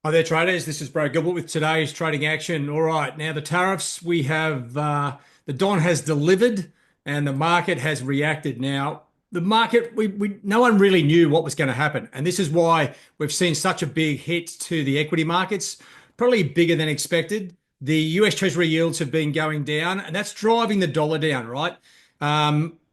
Hi there, traders. This is Bro Gilbert with today's trading action. All right, now the tariffs we have, the Don has delivered and the market has reacted. Now, the market, no one really knew what was going to happen. And this is why we've seen such a big hit to the equity markets, probably bigger than expected. The US Treasury yields have been going down, and that's driving the dollar down, right?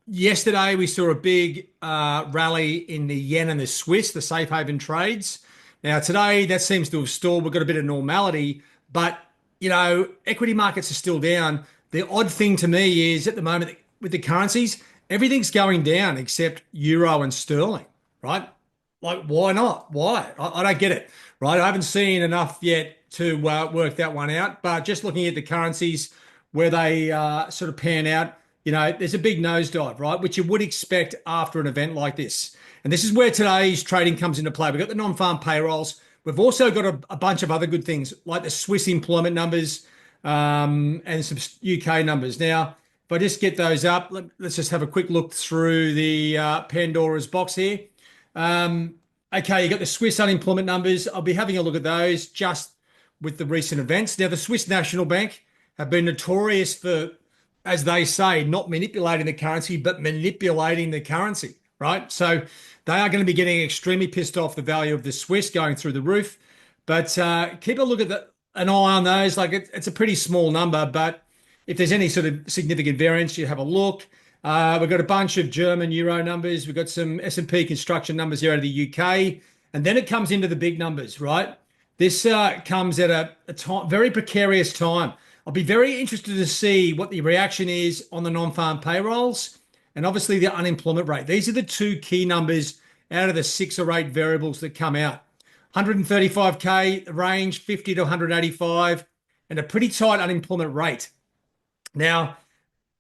Yesterday, we saw a big rally in the yen and the Swiss, the safe haven trades. Now, today, that seems to have stalled. We've got a bit of normality, but, equity markets are still down. The odd thing to me is at the moment with the currencies, everything's going down except euro and sterling, right? Like, why not? Why? I don't get it, right? I haven't seen enough yet to work that one out, but just looking at the currencies where they sort of pan out, there's a big nosedive, right? Which you would expect after an event like this. And this is where today's trading comes into play. We've got the non-farm payrolls. We've also got a bunch of other good things like the Swiss employment numbers and some UK numbers. Now, if I just get those up, let's just have a quick look through the Pandora's box here. Okay, you got the Swiss unemployment numbers. I'll be having a look at those just with the recent events. Now, the Swiss National Bank have been notorious for, as they say, not manipulating the currency, but manipulating the currency, right? So they are going to be getting extremely pissed off the value of the Swiss going through the roof. But keep a look at an eye on those. Like it's a pretty small number, but if there's any sort of significant variance, you have a look. We've got a bunch of German euro numbers. We've got some S&P construction numbers here out of the UK. And then it comes into the big numbers, right? This comes at a time, very precarious time. I'll be very interested to see what the reaction is on the non-farm payrolls and obviously the unemployment rate. These are the two key numbers out of the 6 or 8 variables that come out. 135K range, 50 to 185, and a pretty tight unemployment rate. Now,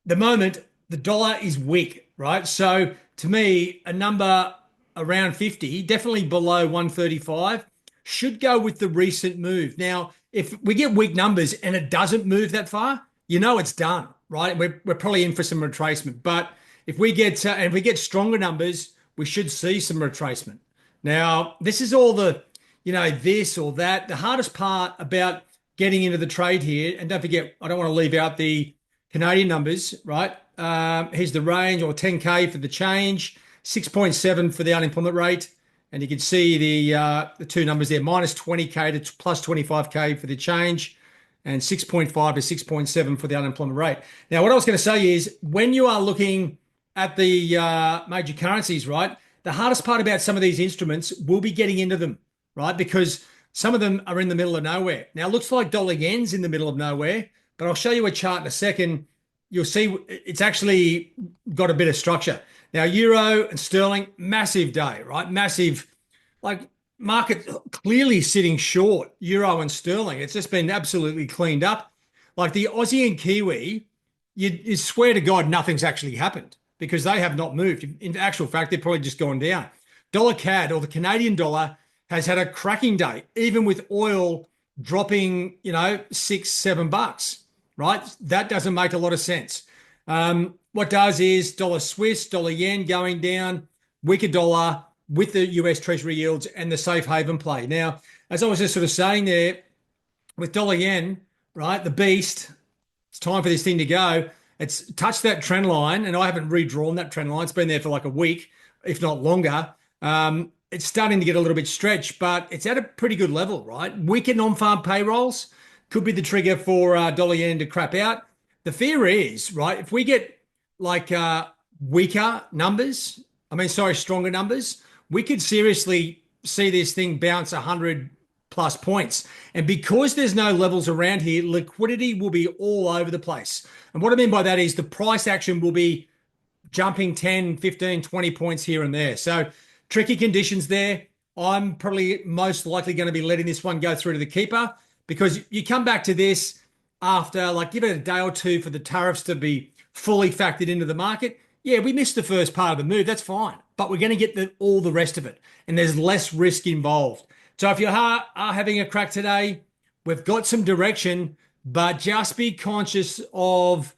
the moment the dollar is weak, right? So to me, a number around 50, definitely below 135, should go with the recent move. Now, if we get weak numbers and it doesn't move that far, it's done, right? We're probably in for some retracement. But if we get stronger numbers, we should see some retracement. Now, this is all the, this or that. The hardest part about getting into the trade here, and don't forget, I don't want to leave out the Canadian numbers, right? Here's the range, or 10K for the change, 6.7 for the unemployment rate. And you can see the two numbers there, minus 20K to plus 25K for the change, and 6.5 to 6.7 for the unemployment rate. Now, what I was going to say is when you are looking at the major currencies, right, the hardest part about some of these instruments will be getting into them, right? Because some of them are in the middle of nowhere. Now, it looks like dollar yen's in the middle of nowhere, but I'll show you a chart in a second. You'll see it's actually got a bit of structure. Now, euro and sterling, massive day, right? Massive, like market clearly sitting short, euro and sterling. It's just been absolutely cleaned up. Like the Aussie and Kiwi, you swear to God nothing's actually happened because they have not moved. In actual fact, they've probably just gone down. Dollar CAD, or the Canadian dollar, has had a cracking day, even with oil dropping, $6-7, right? That doesn't make a lot of sense. What does is dollar Swiss, dollar yen going down, weaker dollar with the US Treasury yields and the safe haven play. Now, as I was just sort of saying there, with dollar yen, right, the beast, it's time for this thing to go. It's touched that trend line, and I haven't redrawn that trend line. It's been there for like a week, if not longer. It's starting to get a little bit stretched, but it's at a pretty good level, right? Weaker non-farm payrolls could be the trigger for dollar yen to crap out. The fear is, right, if we get like weaker numbers, stronger numbers, we could seriously see this thing bounce 100 plus points. And because there's no levels around here, liquidity will be all over the place. And what I mean by that is the price action will be jumping 10, 15, 20 points here and there. So tricky conditions there. I'm probably most likely going to be letting this one go through to the keeper because you come back to this after, like, give it a day or two for the tariffs to be fully factored into the market. Yeah, we missed the first part of the move. That's fine. But we're going to get all the rest of it. And there's less risk involved. So if you are having a crack today, we've got some direction, but just be conscious of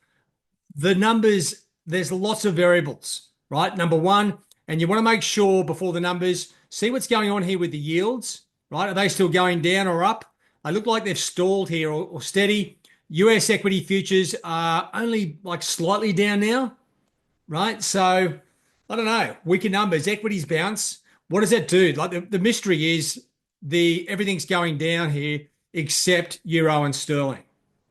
the numbers. There's lots of variables, right? Number one, and you want to make sure before the numbers, see what's going on here with the yields. right? Are they still going down or up? They look like they've stalled here or steady. US equity futures are only like slightly down now, right? So I don't know. Weaker numbers, equities bounce. What does that do? Like the mystery is the everything's going down here except euro and sterling.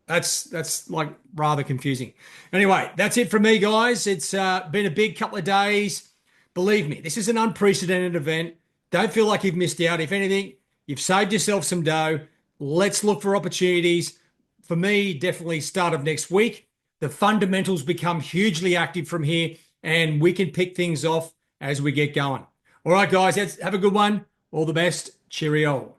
That's like rather confusing. Anyway, that's it from me, guys. It's been a big couple of days. Believe me, this is an unprecedented event. Don't feel like you've missed out. If anything, you've saved yourself some dough. Let's look for opportunities. For me, definitely start of next week. The fundamentals become hugely active from here, and we can pick things off as we get going. All right, guys, have a good one. All the best. Cheerio.